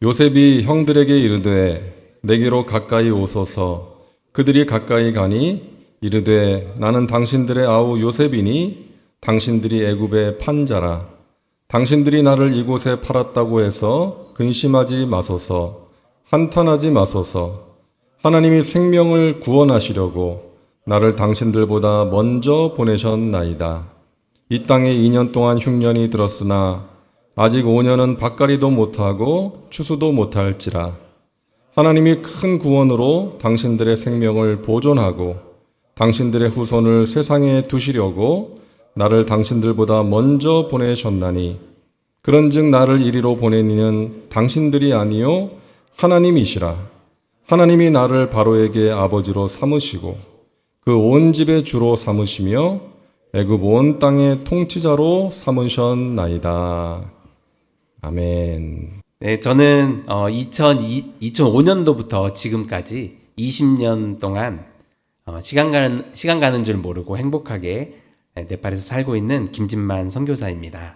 요셉이 형들에게 이르되 내게로 가까이 오소서. 그들이 가까이 가니 이르되 나는 당신들의 아우 요셉이니 당신들이 애굽의 판자라. 당신들이 나를 이곳에 팔았다고 해서 근심하지 마소서. 한탄하지 마소서. 하나님이 생명을 구원하시려고 나를 당신들보다 먼저 보내셨나이다. 이 땅에 2년 동안 흉년이 들었으나 아직 5년은 밭갈이도 못하고 추수도 못할지라. 하나님이 큰 구원으로 당신들의 생명을 보존하고 당신들의 후손을 세상에 두시려고 나를 당신들보다 먼저 보내셨나니 그런즉 나를 이리로 보내니는 당신들이 아니요 하나님이시라. 하나님이 나를 바로에게 아버지로 삼으시고 그 온 집의 주로 삼으시며 애굽 온 땅의 통치자로 삼으셨나이다. 아멘. 네, 저는 2005년도부터 지금까지 20년 동안 시간 가는 줄 모르고 행복하게 네팔에서 살고 있는 김진만 선교사입니다.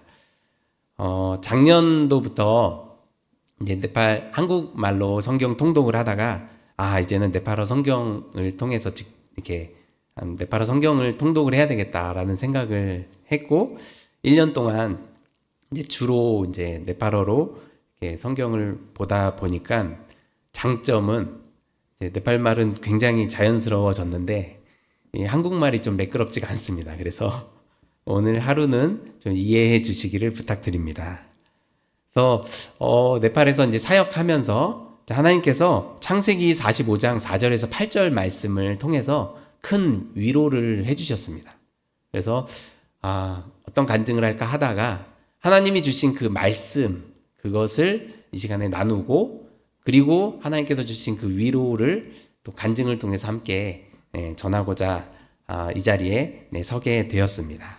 작년도부터 이제 네팔 한국말로 성경 통독을 하다가 이제는 네팔어 성경을 통해서 이렇게 네팔어 성경을 통독을 해야 되겠다라는 생각을 했고 1년 동안 이제 주로 이제 네팔어로 이렇게 성경을 보다 보니까 장점은 이제 네팔 말은 굉장히 자연스러워졌는데 이 한국말이 좀 매끄럽지가 않습니다. 그래서 오늘 하루는 좀 이해해 주시기를 부탁드립니다. 그래서 네팔에서 이제 사역하면서 하나님께서 창세기 45장 4절에서 8절 말씀을 통해서 큰 위로를 해주셨습니다. 그래서 어떤 간증을 할까 하다가 하나님이 주신 그 말씀 그것을 이 시간에 나누고 그리고 하나님께서 주신 그 위로를 또 간증을 통해서 함께 전하고자 이 자리에 서게 되었습니다.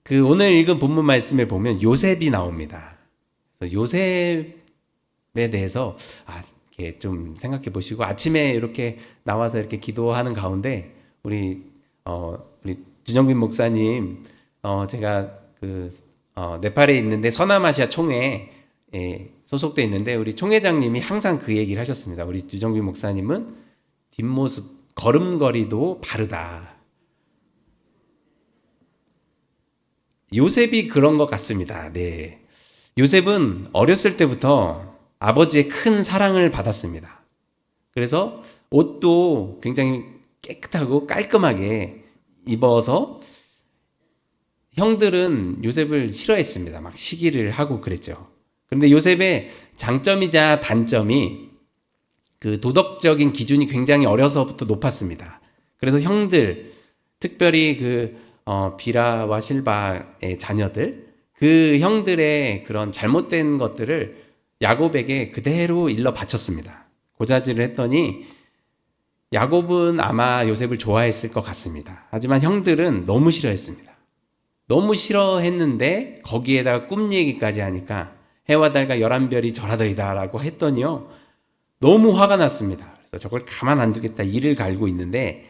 그 오늘 읽은 본문 말씀에 보면 요셉이 나옵니다. 그래서 요셉에 대해서 이렇게 좀 생각해 보시고 아침에 이렇게 나와서 이렇게 기도하는 가운데 우리 주정빈 목사님 제가 네팔에 있는데 서남아시아 총회 소속돼 있는데 우리 총회장님이 항상 그 얘기를 하셨습니다. 우리 주정빈 목사님은 뒷모습 걸음걸이도 바르다. 요셉이 그런 것 같습니다. 네. 요셉은 어렸을 때부터 아버지의 큰 사랑을 받았습니다. 그래서 옷도 굉장히 깨끗하고 깔끔하게 입어서 형들은 요셉을 싫어했습니다. 막 시기를 하고 그랬죠. 그런데 요셉의 장점이자 단점이 그 도덕적인 기준이 굉장히 어려서부터 높았습니다. 그래서 형들, 특별히 비라와 실바의 자녀들, 그 형들의 그런 잘못된 것들을 야곱에게 그대로 일러 바쳤습니다. 고자질을 했더니 야곱은 아마 요셉을 좋아했을 것 같습니다. 하지만 형들은 너무 싫어했습니다. 너무 싫어했는데 거기에다가 꿈 얘기까지 하니까 해와 달과 11별이 절하더이다 라고 했더니요 너무 화가 났습니다. 그래서 저걸 가만 안 두겠다 이를 갈고 있는데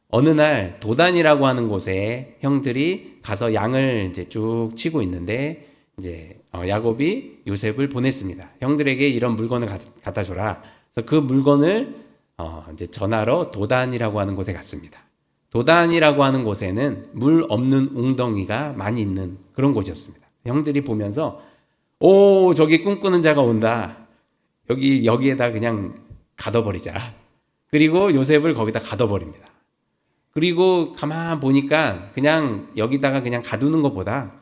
어느 날 도단이라고 하는 곳에 형들이 가서 양을 이제 쭉 치고 있는데 이제 야곱이 요셉을 보냈습니다. 형들에게 이런 물건을 갖다 줘라. 그래서 그 물건을 이제 전하러 도단이라고 하는 곳에 갔습니다. 도단이라고 하는 곳에는 물 없는 웅덩이가 많이 있는 그런 곳이었습니다. 형들이 보면서 저기 꿈꾸는 자가 온다. 여기에다 그냥 가둬버리자. 그리고 요셉을 거기다 가둬버립니다. 그리고 가만 보니까 그냥 여기다가 그냥 가두는 것보다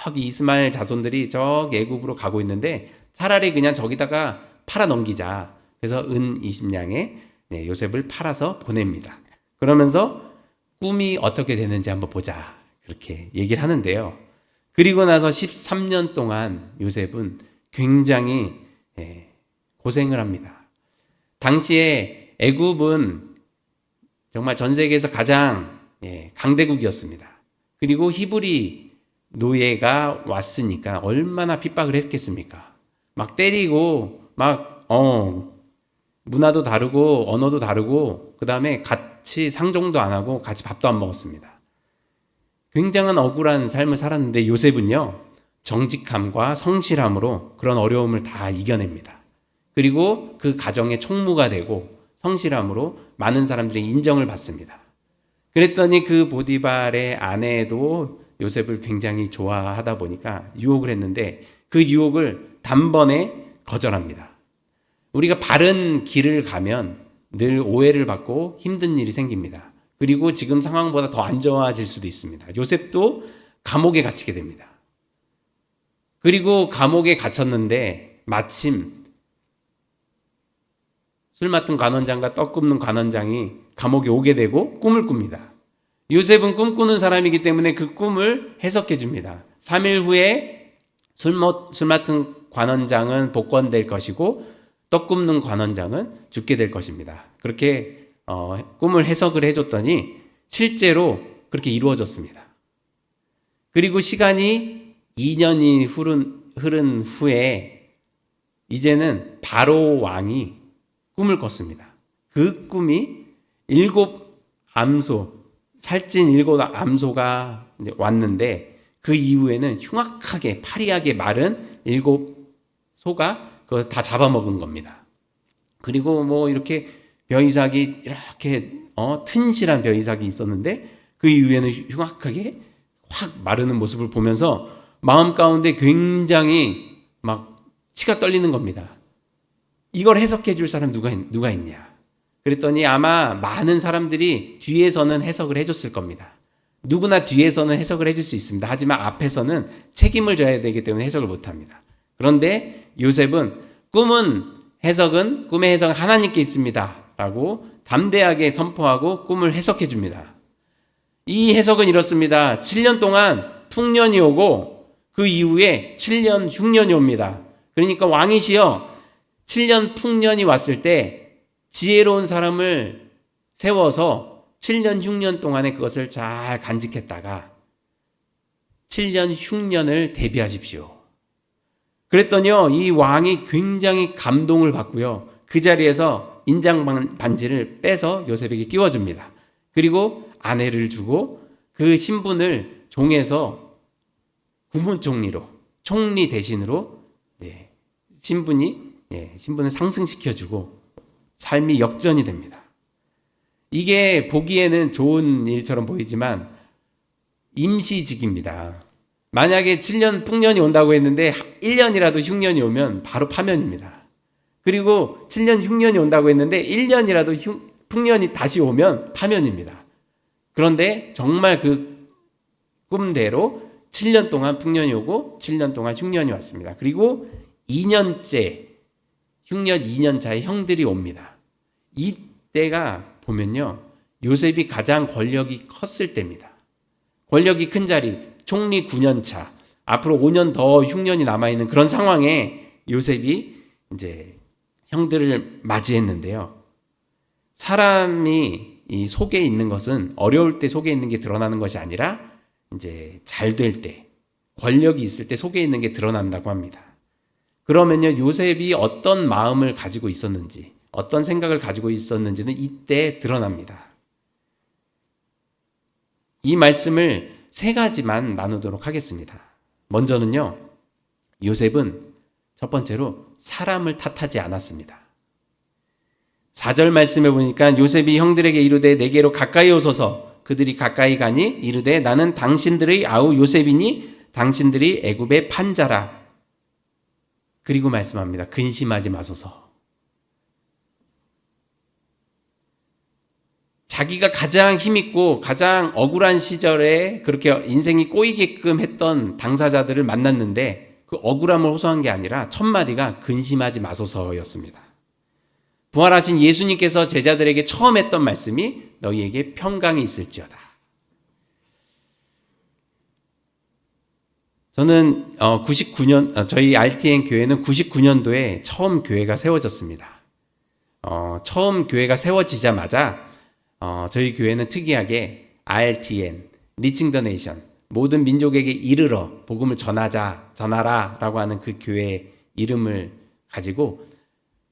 저기 이스마엘 자손들이 저기 애굽으로 가고 있는데 차라리 그냥 저기다가 팔아 넘기자. 그래서 은 20냥에 요셉을 팔아서 보냅니다. 그러면서 꿈이 어떻게 되는지 한번 보자. 그렇게 얘기를 하는데요. 그리고 나서 13년 동안 요셉은 굉장히 고생을 합니다. 당시에 애굽은 정말 전 세계에서 가장 강대국이었습니다. 그리고 히브리 노예가 왔으니까 얼마나 핍박을 했겠습니까? 막 때리고 막 문화도 다르고 언어도 다르고 그 다음에 같이 상종도 안 하고 같이 밥도 안 먹었습니다. 굉장한 억울한 삶을 살았는데 요셉은요 정직함과 성실함으로 그런 어려움을 다 이겨냅니다. 그리고 그 가정의 총무가 되고 성실함으로 많은 사람들의 인정을 받습니다. 그랬더니 그 보디발의 아내도 요셉을 굉장히 좋아하다 보니까 유혹을 했는데 그 유혹을 단번에 거절합니다. 우리가 바른 길을 가면 늘 오해를 받고 힘든 일이 생깁니다. 그리고 지금 상황보다 더 안 좋아질 수도 있습니다. 요셉도 감옥에 갇히게 됩니다. 그리고 감옥에 갇혔는데 마침 술 맡은 관원장과 떡 굽는 관원장이 감옥에 오게 되고 꿈을 꿉니다. 요셉은 꿈꾸는 사람이기 때문에 그 꿈을 해석해 줍니다. 3일 후에 술 맡은 관원장은 복권될 것이고 떡 굽는 관원장은 죽게 될 것입니다. 그렇게 꿈을 해석을 해줬더니 실제로 그렇게 이루어졌습니다. 그리고 시간이 2년이 흐른 후에 이제는 바로 왕이 꿈을 꿨습니다. 그 꿈이 7 암소가 왔는데 그 이후에는 흉악하게 파리하게 마른 7소가 그걸 다 잡아먹은 겁니다. 그리고 뭐 이렇게 벼이삭이 이렇게 튼실한 벼이삭이 있었는데 그 이후에는 흉악하게 확 마르는 모습을 보면서 마음 가운데 굉장히 막 치가 떨리는 겁니다. 이걸 해석해 줄 사람 누가 있냐? 그랬더니 아마 많은 사람들이 뒤에서는 해석을 해줬을 겁니다. 누구나 뒤에서는 해석을 해줄 수 있습니다. 하지만 앞에서는 책임을 져야 되기 때문에 해석을 못합니다. 그런데 요셉은 꿈의 해석은 하나님께 있습니다 라고 담대하게 선포하고 꿈을 해석해 줍니다. 이 해석은 이렇습니다. 7년 동안 풍년이 오고 그 이후에 7년 흉년이 옵니다. 그러니까 왕이시여 7년 풍년이 왔을 때 지혜로운 사람을 세워서 7년 흉년 동안에 그것을 잘 간직했다가 7년 흉년을 대비하십시오. 그랬더니요, 이 왕이 굉장히 감동을 받고요. 그 자리에서 인장 반지를 빼서 요셉에게 끼워줍니다. 그리고 아내를 주고 그 신분을 종에서 국무총리로, 총리 대신으로 신분을 상승시켜주고 삶이 역전이 됩니다. 이게 보기에는 좋은 일처럼 보이지만 임시직입니다. 만약에 7년 풍년이 온다고 했는데 1년이라도 흉년이 오면 바로 파면입니다. 그리고 7년 흉년이 온다고 했는데 1년이라도 풍년이 다시 오면 파면입니다. 그런데 정말 그 꿈대로 7년 동안 풍년이 오고 7년 동안 흉년이 왔습니다. 그리고 2년째 흉년 2년 차에 형들이 옵니다. 이때가 보면요, 요셉이 가장 권력이 컸을 때입니다. 권력이 큰 자리, 총리 9년 차, 앞으로 5년 더 흉년이 남아있는 그런 상황에 요셉이 이제 형들을 맞이했는데요. 사람이 이 속에 있는 것은 어려울 때 속에 있는 게 드러나는 것이 아니라 이제 잘 될 때, 권력이 있을 때 속에 있는 게 드러난다고 합니다. 그러면요, 요셉이 어떤 마음을 가지고 있었는지, 어떤 생각을 가지고 있었는지는 이때 드러납니다. 이 말씀을 3가지만 나누도록 하겠습니다. 먼저는요, 요셉은 첫 번째로 사람을 탓하지 않았습니다. 4절 말씀에 보니까 요셉이 형들에게 이르되 내게로 가까이 오소서. 그들이 가까이 가니 이르되 나는 당신들의 아우 요셉이니 당신들이 애굽의 판자라. 그리고 말씀합니다. 근심하지 마소서. 자기가 가장 힘있고 가장 억울한 시절에 그렇게 인생이 꼬이게끔 했던 당사자들을 만났는데 그 억울함을 호소한 게 아니라 첫 마디가 근심하지 마소서였습니다. 부활하신 예수님께서 제자들에게 처음 했던 말씀이 너희에게 평강이 있을지어다. 저는 99년 저희 RTN 교회는 99년도에 처음 교회가 세워졌습니다. 처음 교회가 세워지자마자 저희 교회는 특이하게 RTN, Reaching the Nation, 모든 민족에게 이르러 복음을 전하라라고 하는 그 교회 이름을 가지고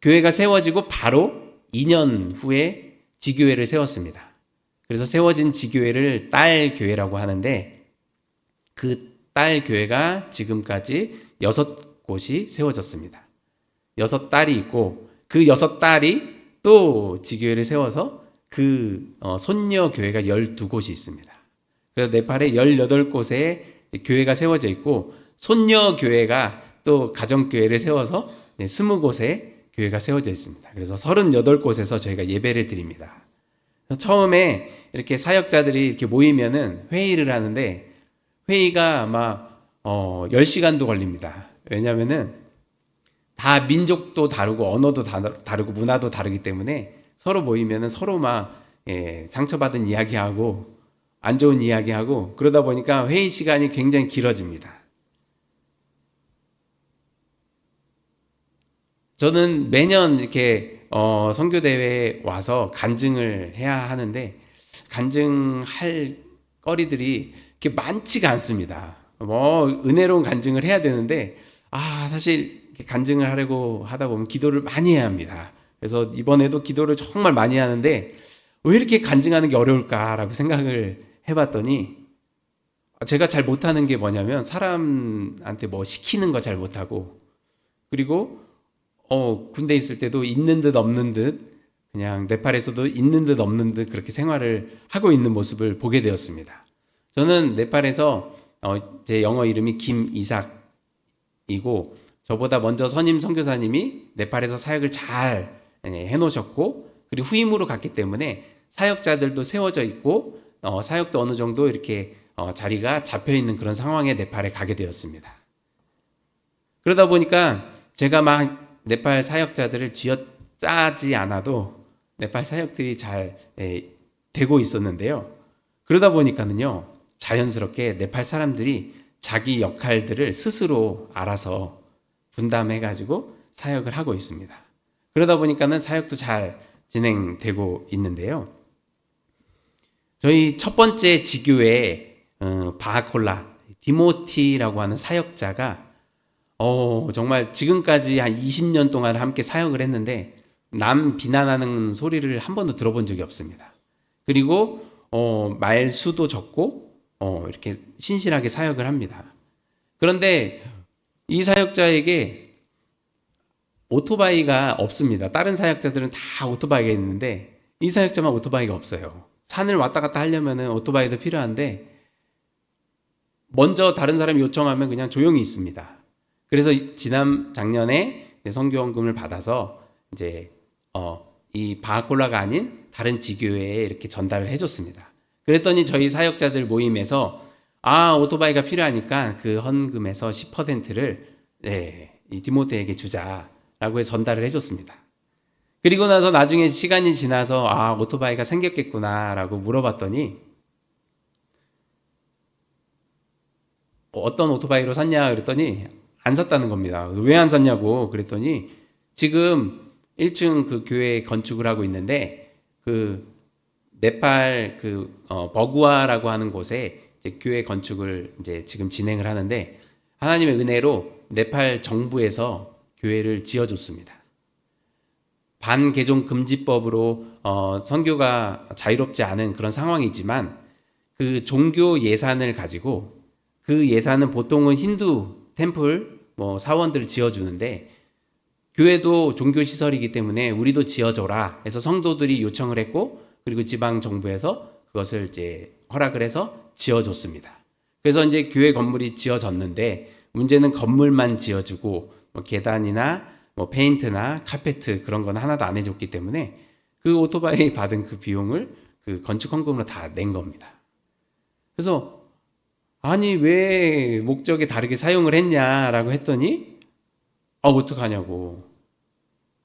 교회가 세워지고 바로 2년 후에 지교회를 세웠습니다. 그래서 세워진 지교회를 딸 교회라고 하는데 그 딸 교회가 지금까지 6곳이 세워졌습니다. 6딸이 있고 그 6딸이 또 지교회를 세워서 그 손녀 교회가 12곳이 있습니다. 그래서 네팔에 18곳에 교회가 세워져 있고 손녀 교회가 또 가정교회를 세워서 20곳에 교회가 세워져 있습니다. 그래서 38곳에서 저희가 예배를 드립니다. 처음에 이렇게 사역자들이 이렇게 모이면은 회의를 하는데 회의가 막 10시간도 걸립니다. 왜냐면은 다 민족도 다르고 언어도 다르고 문화도 다르기 때문에 서로 모이면은 서로 막 상처받은 이야기하고 안 좋은 이야기하고 그러다 보니까 회의 시간이 굉장히 길어집니다. 저는 매년 이렇게 선교대회에 와서 간증을 해야 하는데 간증할 거리들이 이렇게 많지가 않습니다. 뭐 은혜로운 간증을 해야 되는데 사실 이렇게 간증을 하려고 하다 보면 기도를 많이 해야 합니다. 그래서 이번에도 기도를 정말 많이 하는데 왜 이렇게 간증하는 게 어려울까라고 생각을 해봤더니 제가 잘 못하는 게 뭐냐면 사람한테 뭐 시키는 거 잘 못하고 그리고 군대 있을 때도 있는 듯 없는 듯 그냥 네팔에서도 있는 듯 없는 듯 그렇게 생활을 하고 있는 모습을 보게 되었습니다. 저는 네팔에서 제 영어 이름이 김이삭이고 저보다 먼저 선임 선교사님이 네팔에서 사역을 잘 해놓으셨고 그리고 후임으로 갔기 때문에 사역자들도 세워져 있고 사역도 어느 정도 이렇게 자리가 잡혀 있는 그런 상황에 네팔에 가게 되었습니다. 그러다 보니까 제가 막 네팔 사역자들을 쥐어짜지 않아도 네팔 사역들이 잘 되고 있었는데요. 그러다 보니까는요, 자연스럽게 네팔 사람들이 자기 역할들을 스스로 알아서 분담해가지고 사역을 하고 있습니다. 그러다 보니까는 사역도 잘 진행되고 있는데요. 저희 첫 번째 지교회 바하콜라 디모티라고 하는 사역자가 정말 지금까지 한 20년 동안 함께 사역을 했는데 남 비난하는 소리를 한 번도 들어본 적이 없습니다. 그리고 말수도 적고 이렇게 신실하게 사역을 합니다. 그런데 이 사역자에게 오토바이가 없습니다. 다른 사역자들은 다 오토바이가 있는데 이 사역자만 오토바이가 없어요. 산을 왔다 갔다 하려면 오토바이도 필요한데 먼저 다른 사람이 요청하면 그냥 조용히 있습니다. 그래서 작년에 선교원금을 받아서 이제 이 바하콜라가 아닌 다른 지교회에 이렇게 전달을 해줬습니다. 그랬더니 저희 사역자들 모임에서 오토바이가 필요하니까 그 헌금에서 10%를 이 디모데에게 주자라고 해서 전달을 해줬습니다. 그리고 나서 나중에 시간이 지나서 오토바이가 생겼겠구나라고 물어봤더니 어떤 오토바이로 샀냐 그랬더니 안 샀다는 겁니다. 왜 안 샀냐고 그랬더니 지금 1층 그 교회 건축을 하고 있는데 그 네팔 버구아라고 하는 곳에 이제 교회 건축을 이제 지금 진행을 하는데 하나님의 은혜로 네팔 정부에서 교회를 지어줬습니다. 반개종 금지법으로 선교가 자유롭지 않은 그런 상황이지만 그 종교 예산을 가지고 그 예산은 보통은 힌두 템플 사원들을 지어주는데 교회도 종교 시설이기 때문에 우리도 지어줘라 해서 성도들이 요청을 했고 그리고 지방 정부에서 그것을 이제 허락을 해서 지어줬습니다. 그래서 이제 교회 건물이 지어졌는데 문제는 건물만 지어주고 계단이나 페인트나 카페트 그런 건 하나도 안 해줬기 때문에 그 오토바이 받은 그 비용을 그 건축 헌금으로 다 낸 겁니다. 그래서 아니 왜 목적에 다르게 사용을 했냐라고 했더니 어떡하냐고.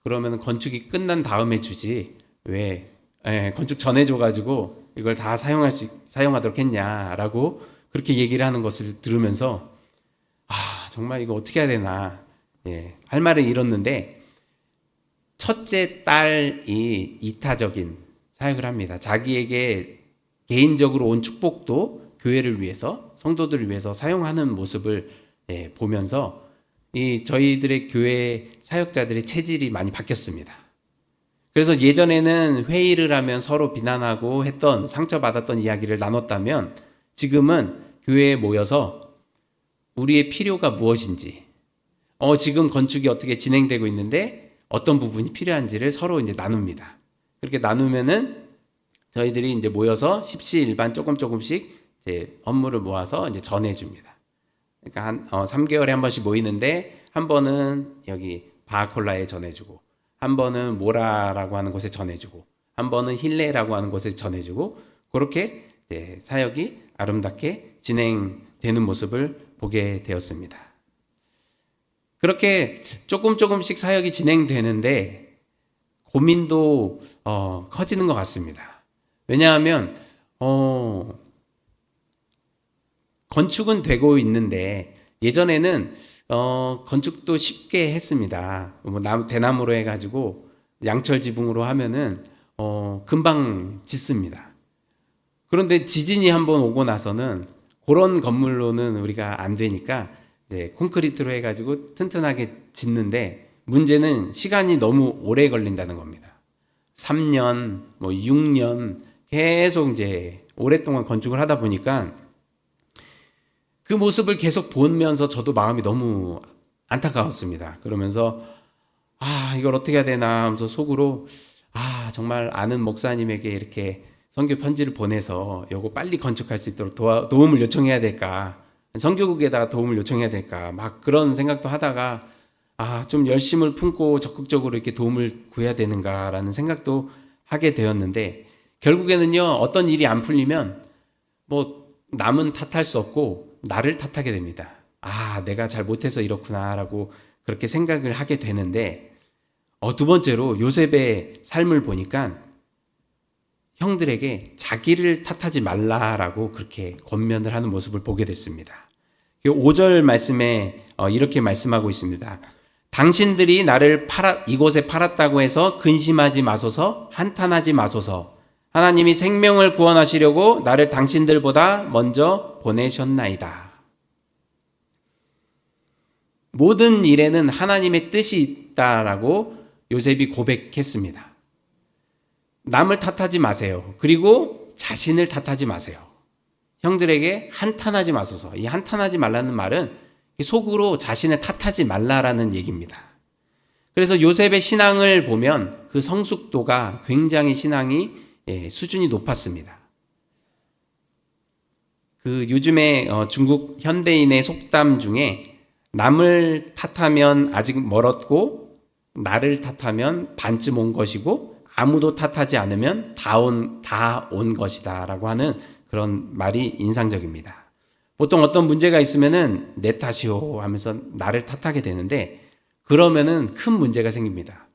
그러면 건축이 끝난 다음에 주지 왜 건축 전에 줘가지고 이걸 다 사용하도록 했냐라고 그렇게 얘기를 하는 것을 들으면서 정말 이거 어떻게 해야 되나 할 말을 잃었는데 첫째 딸이 이타적인 사역을 합니다. 자기에게 개인적으로 온 축복도 교회를 위해서 성도들을 위해서 사용하는 모습을 보면서 저희들의 교회 사역자들의 체질이 많이 바뀌었습니다. 그래서 예전에는 회의를 하면 서로 비난하고 했던 상처받았던 이야기를 나눴다면 지금은 교회에 모여서 우리의 필요가 무엇인지, 지금 건축이 어떻게 진행되고 있는데 어떤 부분이 필요한지를 서로 이제 나눕니다. 그렇게 나누면은 저희들이 이제 모여서 십시일반 조금씩 이제 업무를 모아서 이제 전해줍니다. 그러니까 한 3개월에 한 번씩 모이는데 한 번은 여기 바하콜라에 전해주고, 한 번은 모라라고 하는 곳에 전해주고, 한 번은 힐레라고 하는 곳에 전해주고, 그렇게 이제 사역이 아름답게 진행되는 모습을 보게 되었습니다. 그렇게 조금씩 사역이 진행되는데 고민도 커지는 것 같습니다. 왜냐하면 건축은 되고 있는데 예전에는 건축도 쉽게 했습니다. 뭐 대나무로 해가지고 양철 지붕으로 하면은 금방 짓습니다. 그런데 지진이 한번 오고 나서는 그런 건물로는 우리가 안 되니까 이제 콘크리트로 해가지고 튼튼하게 짓는데 문제는 시간이 너무 오래 걸린다는 겁니다. 3년, 뭐 6년 계속 이제 오랫동안 건축을 하다 보니까 그 모습을 계속 보면서 저도 마음이 너무 안타까웠습니다. 그러면서 이걸 어떻게 해야 되나 하면서 속으로 정말 아는 목사님에게 이렇게 선교 편지를 보내서 요거 빨리 건축할 수 있도록 도움을 요청해야 될까, 선교국에다가 도움을 요청해야 될까, 막 그런 생각도 하다가 좀 열심을 품고 적극적으로 이렇게 도움을 구해야 되는가라는 생각도 하게 되었는데, 결국에는요 어떤 일이 안 풀리면 뭐 남은 탓할 수 없고 나를 탓하게 됩니다. 내가 잘 못해서 이렇구나라고 그렇게 생각을 하게 되는데, 두 번째로 요셉의 삶을 보니까 형들에게 자기를 탓하지 말라라고 그렇게 권면을 하는 모습을 보게 됐습니다. 5절 말씀에 이렇게 말씀하고 있습니다. 당신들이 나를 이곳에 팔았다고 해서 근심하지 마소서, 한탄하지 마소서. 하나님이 생명을 구원하시려고 나를 당신들보다 먼저 보내셨나이다. 모든 일에는 하나님의 뜻이 있다라고 요셉이 고백했습니다. 남을 탓하지 마세요. 그리고 자신을 탓하지 마세요. 형들에게 한탄하지 마소서. 이 한탄하지 말라는 말은 속으로 자신을 탓하지 말라라는 얘기입니다. 그래서 요셉의 신앙을 보면 그 성숙도가 굉장히 신앙이 수준이 높았습니다. 그 요즘에 중국 현대인의 속담 중에 남을 탓하면 아직 멀었고 나를 탓하면 반쯤 온 것이고 아무도 탓하지 않으면 다 온 것이다 라고 하는 그런 말이 인상적입니다. 보통 어떤 문제가 있으면은 내 탓이요 하면서 나를 탓하게 되는데, 그러면은 큰 문제가 생깁니다.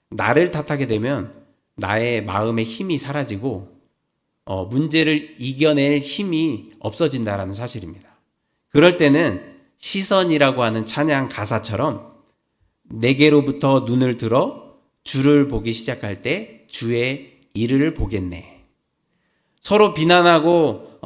나를 탓하게 되면 나의 마음의 힘이 사라지고 문제를 이겨낼 힘이 없어진다라는 사실입니다. 그럴 때는 시선이라고 하는 찬양 가사처럼 내게로부터 눈을 들어 주를 보기 시작할 때 주의 일을 보겠네. 서로 비난하고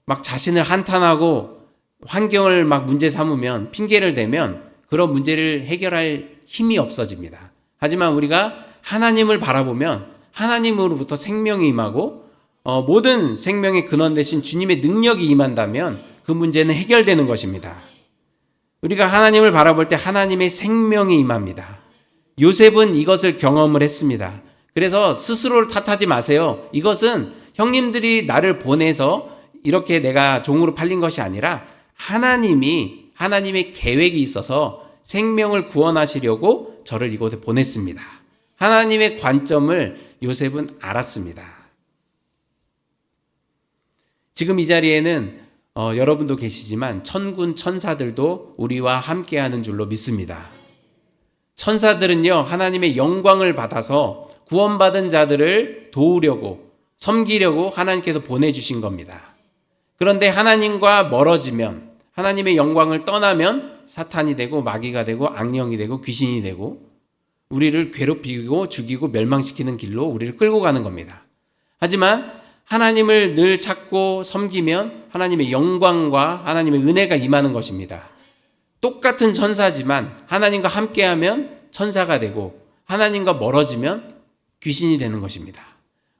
막 자신을 한탄하고 환경을 막 문제 삼으면, 핑계를 대면 그런 문제를 해결할 힘이 없어집니다. 하지만 우리가 하나님을 바라보면 하나님으로부터 생명이 임하고 모든 생명의 근원 되신 주님의 능력이 임한다면 그 문제는 해결되는 것입니다. 우리가 하나님을 바라볼 때 하나님의 생명이 임합니다. 요셉은 이것을 경험을 했습니다. 그래서 스스로를 탓하지 마세요. 이것은 형님들이 나를 보내서 이렇게 내가 종으로 팔린 것이 아니라 하나님의 계획이 있어서 생명을 구원하시려고 저를 이곳에 보냈습니다. 하나님의 관점을 요셉은 알았습니다. 지금 이 자리에는 여러분도 계시지만 천군 천사들도 우리와 함께하는 줄로 믿습니다. 천사들은요 하나님의 영광을 받아서 구원받은 자들을 도우려고 섬기려고 하나님께서 보내주신 겁니다. 그런데 하나님과 멀어지면, 하나님의 영광을 떠나면 사탄이 되고 마귀가 되고 악령이 되고 귀신이 되고 우리를 괴롭히고 죽이고 멸망시키는 길로 우리를 끌고 가는 겁니다. 하지만 하나님을 늘 찾고 섬기면 하나님의 영광과 하나님의 은혜가 임하는 것입니다. 똑같은 천사지만 하나님과 함께하면 천사가 되고 하나님과 멀어지면 귀신이 되는 것입니다.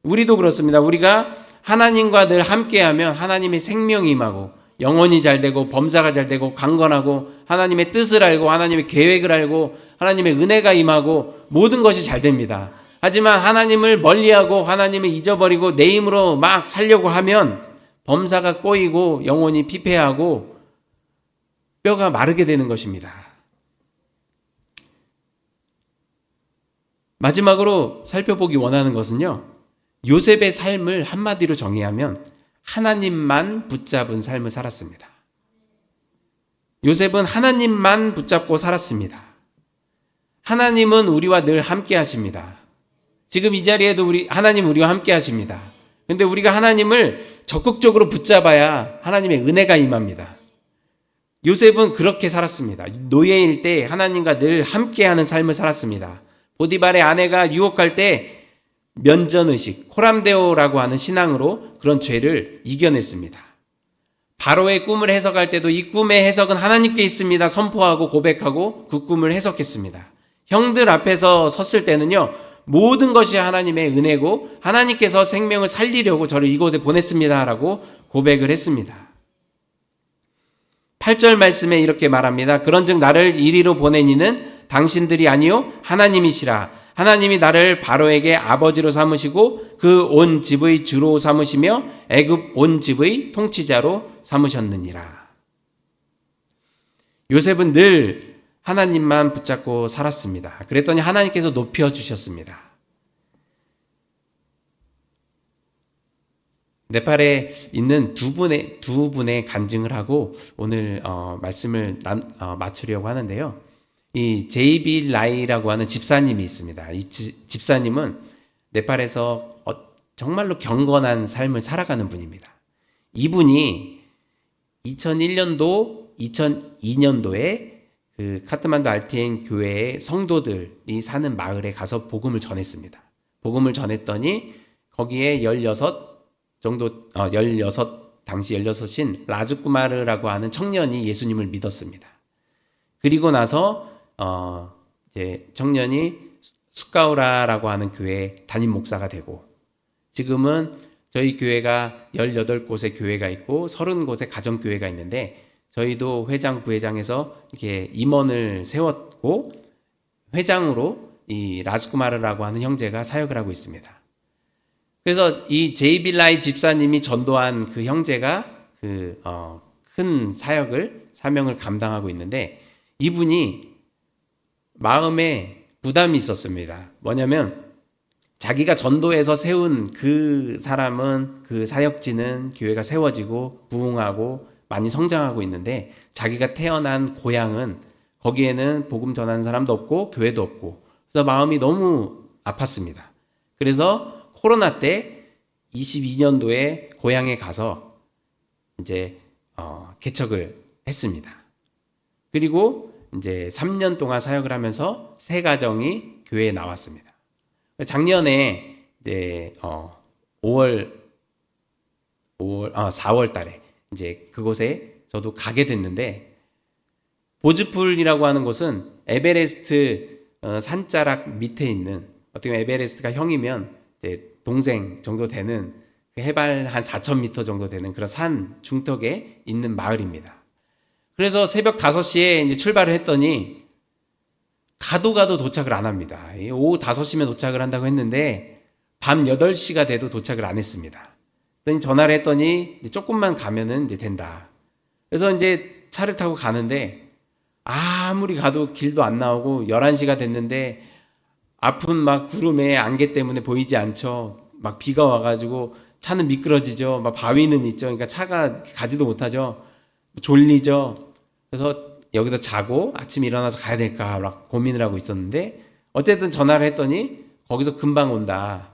우리도 그렇습니다. 우리가 하나님과 늘 함께하면 하나님의 생명이 임하고 영혼이 잘 되고 범사가 잘 되고 강건하고 하나님의 뜻을 알고 하나님의 계획을 알고 하나님의 은혜가 임하고 모든 것이 잘 됩니다. 하지만 하나님을 멀리하고 하나님을 잊어버리고 내 힘으로 막 살려고 하면 범사가 꼬이고 영혼이 피폐하고 뼈가 마르게 되는 것입니다. 마지막으로 살펴보기 원하는 것은요, 요셉의 삶을 한마디로 정의하면 하나님만 붙잡은 삶을 살았습니다. 요셉은 하나님만 붙잡고 살았습니다. 하나님은 우리와 늘 함께 하십니다. 지금 이 자리에도 하나님 우리와 함께 하십니다. 근데 우리가 하나님을 적극적으로 붙잡아야 하나님의 은혜가 임합니다. 요셉은 그렇게 살았습니다. 노예일 때 하나님과 늘 함께하는 삶을 살았습니다. 보디발의 아내가 유혹할 때 면전의식, 코람데오라고 하는 신앙으로 그런 죄를 이겨냈습니다. 바로의 꿈을 해석할 때도 이 꿈의 해석은 하나님께 있습니다. 선포하고 고백하고 그 꿈을 해석했습니다. 형들 앞에서 섰을 때는요, 모든 것이 하나님의 은혜고 하나님께서 생명을 살리려고 저를 이곳에 보냈습니다라고 고백을 했습니다. 8절 말씀에 이렇게 말합니다. 그런즉 나를 이리로 보낸 이는 당신들이 아니요 하나님이시라. 하나님이 나를 바로에게 아버지로 삼으시고 그 온 집의 주로 삼으시며 애굽 온 집의 통치자로 삼으셨느니라. 요셉은 늘 하나님만 붙잡고 살았습니다. 그랬더니 하나님께서 높여주셨습니다. 네팔에 있는 두 분의 간증을 하고 오늘 말씀을 마치려고 하는데요. 이 제이비 라이라고 하는 집사님이 있습니다. 이 집사님은 네팔에서 정말로 경건한 삶을 살아가는 분입니다. 이분이 2001년도, 2002년도에 그 카트만두 RTN 교회의 성도들이 사는 마을에 가서 복음을 전했습니다. 복음을 전했더니 거기에 16 당시 16인 라즈쿠마르라고 하는 청년이 예수님을 믿었습니다. 그리고 나서 이제 청년이 수카우라라고 하는 교회 담임 목사가 되고, 지금은 저희 교회가 18곳의 교회가 있고 30곳의 가정교회가 있는데, 저희도 회장, 부회장에서 이렇게 임원을 세웠고 회장으로 이 라즈쿠마르라고 하는 형제가 사역을 하고 있습니다. 그래서 이 제이빌라이 집사님이 전도한 그 형제가 큰 사명을 감당하고 있는데, 이분이 마음에 부담이 있었습니다. 뭐냐면 자기가 전도해서 세운 그 사람은, 그 사역지는 교회가 세워지고 부흥하고 많이 성장하고 있는데, 자기가 태어난 고향은 거기에는 복음 전하는 사람도 없고 교회도 없고, 그래서 마음이 너무 아팠습니다. 그래서 코로나 때 22년도에 고향에 가서 이제 개척을 했습니다. 그리고 이제 3년 동안 사역을 하면서 세 가정이 교회에 나왔습니다. 작년에 이제 4월 달에 이제 그곳에 저도 가게 됐는데, 보즈풀이라고 하는 곳은 에베레스트 산자락 밑에 있는, 어떻게 보면 에베레스트가 형이면 이제 동생 정도 되는, 그 해발 한 4,000m 정도 되는 그런 산 중턱에 있는 마을입니다. 그래서 새벽 5시에 이제 출발을 했더니 가도 도착을 안 합니다. 오후 5시면 도착을 한다고 했는데 밤 8시가 돼도 도착을 안 했습니다. 그랬더니 전화를 했더니 이제 조금만 가면은 이제 된다. 그래서 이제 차를 타고 가는데 아무리 가도 길도 안 나오고 11시가 됐는데 앞은 막 구름에 안개 때문에 보이지 않죠. 막 비가 와가지고 차는 미끄러지죠. 막 바위는 있죠. 그러니까 차가 가지도 못하죠. 졸리죠. 그래서 여기서 자고 아침에 일어나서 가야 될까 막 고민을 하고 있었는데, 어쨌든 전화를 했더니 거기서 금방 온다.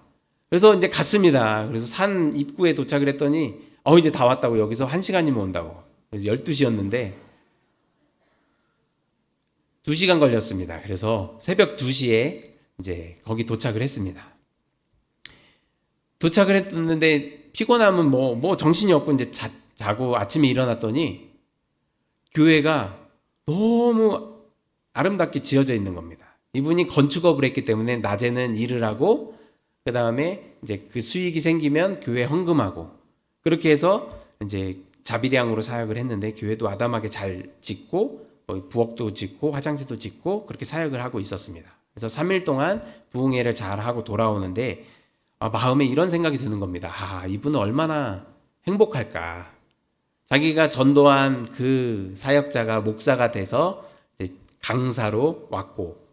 그래서 이제 갔습니다. 그래서 산 입구에 도착을 했더니 이제 다 왔다고, 여기서 1시간이면 온다고. 그래서 12시였는데 2시간 걸렸습니다. 그래서 새벽 2시에 이제 거기 도착을 했습니다. 도착을 했는데 피곤하면 뭐 정신이 없고 이제 자고 아침에 일어났더니 교회가 너무 아름답게 지어져 있는 겁니다. 이분이 건축업을 했기 때문에 낮에는 일을 하고, 그 다음에 이제 그 수익이 생기면 교회 헌금하고, 그렇게 해서 이제 자비량으로 사역을 했는데 교회도 아담하게 잘 짓고 부엌도 짓고 화장실도 짓고 그렇게 사역을 하고 있었습니다. 그래서 3일 동안 부흥회를 잘 하고 돌아오는데 마음에 이런 생각이 드는 겁니다. 이분은 얼마나 행복할까. 자기가 전도한 그 사역자가 목사가 돼서 이제 강사로 왔고,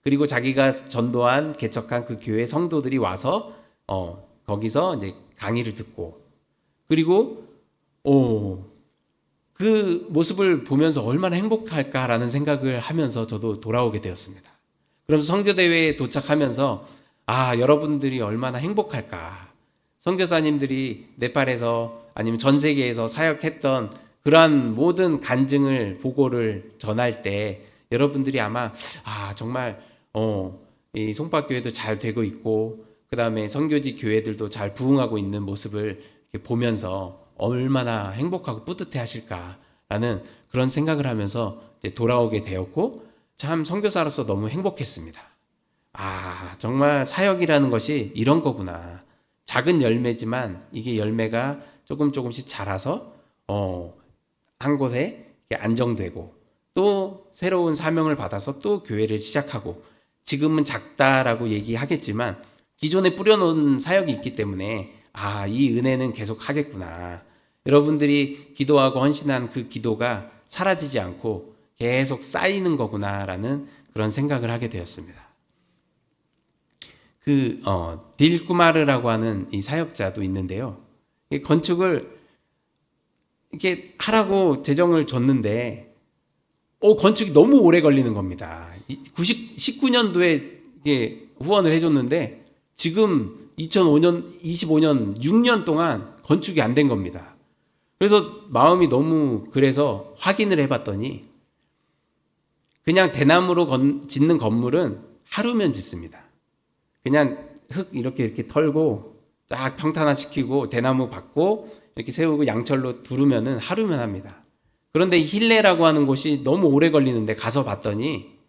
그리고 자기가 전도한 개척한 그 교회 성도들이 와서 거기서 이제 강의를 듣고, 그리고 그 모습을 보면서 얼마나 행복할까라는 생각을 하면서 저도 돌아오게 되었습니다. 그러면서 선교대회에 도착하면서 여러분들이 얼마나 행복할까. 선교사님들이 네팔에서 아니면 전 세계에서 사역했던 그러한 모든 간증을 보고를 전할 때 여러분들이 아마 정말 이 송파교회도 잘 되고 있고 그 다음에 선교지 교회들도 잘 부흥하고 있는 모습을 이렇게 보면서 얼마나 행복하고 뿌듯해 하실까라는 그런 생각을 하면서 이제 돌아오게 되었고, 참 선교사로서 너무 행복했습니다. 정말 사역이라는 것이 이런 거구나. 작은 열매지만 이게 열매가 조금씩 자라서 한 곳에 안정되고 또 새로운 사명을 받아서 또 교회를 시작하고, 지금은 작다라고 얘기하겠지만 기존에 뿌려놓은 사역이 있기 때문에 이 은혜는 계속 하겠구나. 여러분들이 기도하고 헌신한 그 기도가 사라지지 않고 계속 쌓이는 거구나라는 그런 생각을 하게 되었습니다. 딜쿠마르라고 하는 이 사역자도 있는데요. 건축을 이렇게 하라고 재정을 줬는데 건축이 너무 오래 걸리는 겁니다. 19년도에 이게 후원을 해줬는데 지금 2025년 6년 동안 건축이 안 된 겁니다. 그래서 마음이 너무 그래서 확인을 해봤더니 그냥 대나무로 짓는 건물은 하루면 짓습니다. 그냥 흙 이렇게 털고 쫙 평탄화시키고 대나무 받고 이렇게 세우고 양철로 두르면은 하루면 합니다. 그런데 힐레라고 하는 곳이 너무 오래 걸리는데 가서 봤더니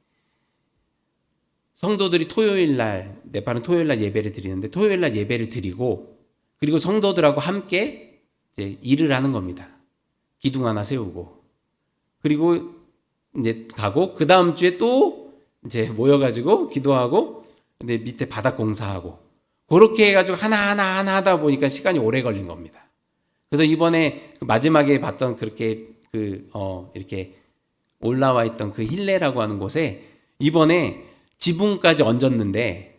성도들이 토요일날, 네팔은 토요일날 예배를 드리는데 토요일날 예배를 드리고 그리고 성도들하고 함께 이제 일을 하는 겁니다. 기둥 하나 세우고 그리고 이제 가고 그 다음 주에 또 이제 모여가지고 기도하고 근데 밑에 바닥 공사하고 그렇게 해가지고 하나 하다 보니까 시간이 오래 걸린 겁니다. 그래서 이번에 마지막에 봤던 그렇게 이렇게 올라와 있던 그 힐레라고 하는 곳에 이번에 지붕까지 얹었는데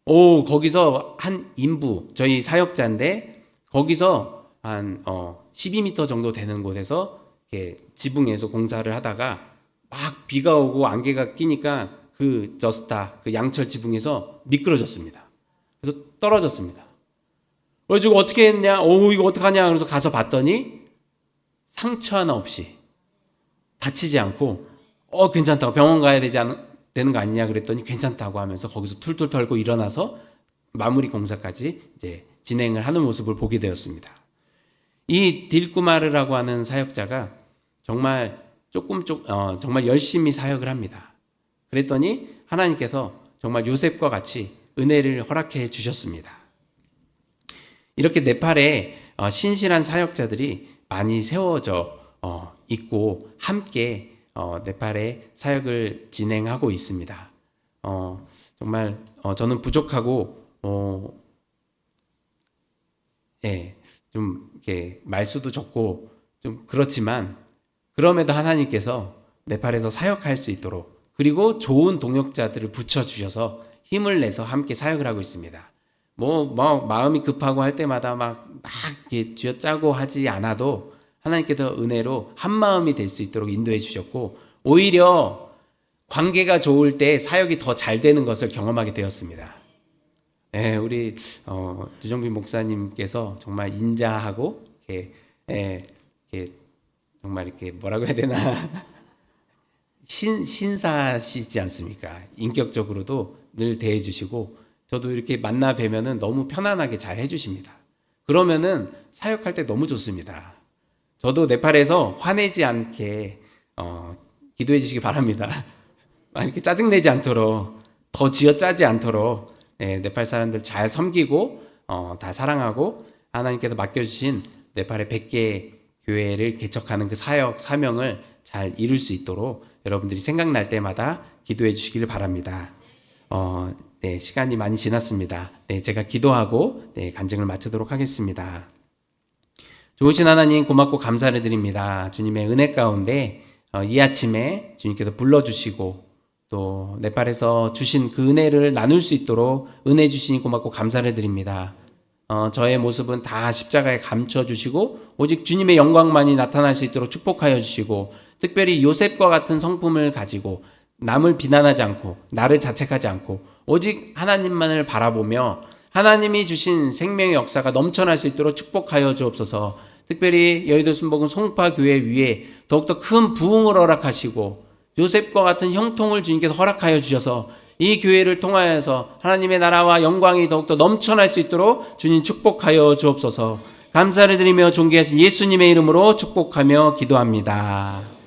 거기서 한 인부 저희 사역자인데 거기서 한 12m 정도 되는 곳에서 이렇게 지붕에서 공사를 하다가 막 비가 오고 안개가 끼니까 그 저스타 그 양철 지붕에서 미끄러졌습니다. 그래서 떨어졌습니다. 그래가지고 어떻게 했냐? 이거 어떡하냐? 그래서 가서 봤더니 상처 하나 없이 다치지 않고 괜찮다고 병원 가야 되는 거 아니냐 그랬더니 괜찮다고 하면서 거기서 툴툴 털고 일어나서 마무리 공사까지 이제 진행을 하는 모습을 보게 되었습니다. 이 딜쿠마르라고 하는 사역자가 정말 정말 열심히 사역을 합니다. 그랬더니 하나님께서 정말 요셉과 같이 은혜를 허락해 주셨습니다. 이렇게 네팔에 신실한 사역자들이 많이 세워져 있고 함께 네팔에 사역을 진행하고 있습니다. 정말 저는 부족하고 좀 이렇게 말수도 적고 좀 그렇지만 그럼에도 하나님께서 네팔에서 사역할 수 있도록 그리고 좋은 동역자들을 붙여주셔서 힘을 내서 함께 사역을 하고 있습니다. 마음이 급하고 할 때마다 막 이렇게 쥐어짜고 하지 않아도 하나님께서 은혜로 한 마음이 될 수 있도록 인도해 주셨고 오히려 관계가 좋을 때 사역이 더 잘 되는 것을 경험하게 되었습니다. 우리 유정빈 목사님께서 정말 인자하고 이렇게 정말 이렇게 뭐라고 해야 되나 신사시지 않습니까? 인격적으로도 늘 대해주시고 저도 이렇게 만나 뵈면은 너무 편안하게 잘 해주십니다. 그러면은 사역할 때 너무 좋습니다. 저도 네팔에서 화내지 않게 기도해 주시기 바랍니다. 이렇게 짜증내지 않도록 더 쥐어짜지 않도록 네팔 사람들 잘 섬기고 다 사랑하고 하나님께서 맡겨주신 네팔의 100개 교회를 개척하는 그 사역, 사명을 잘 이룰 수 있도록 여러분들이 생각날 때마다 기도해 주시길 바랍니다. 네, 시간이 많이 지났습니다. 네, 제가 기도하고 간증을 마치도록 하겠습니다. 좋으신 하나님 고맙고 감사를 드립니다. 주님의 은혜 가운데 이 아침에 주님께서 불러주시고 또 네팔에서 주신 그 은혜를 나눌 수 있도록 은혜 주시니 고맙고 감사를 드립니다. 저의 모습은 다 십자가에 감춰주시고 오직 주님의 영광만이 나타날 수 있도록 축복하여 주시고 특별히 요셉과 같은 성품을 가지고 남을 비난하지 않고 나를 자책하지 않고 오직 하나님만을 바라보며 하나님이 주신 생명의 역사가 넘쳐날 수 있도록 축복하여 주옵소서. 특별히 여의도 순복음 송파교회 위에 더욱더 큰 부흥을 허락하시고 요셉과 같은 형통을 주님께서 허락하여 주셔서 이 교회를 통하여서 하나님의 나라와 영광이 더욱더 넘쳐날 수 있도록 주님 축복하여 주옵소서. 감사를 드리며 존귀하신 예수님의 이름으로 축복하며 기도합니다.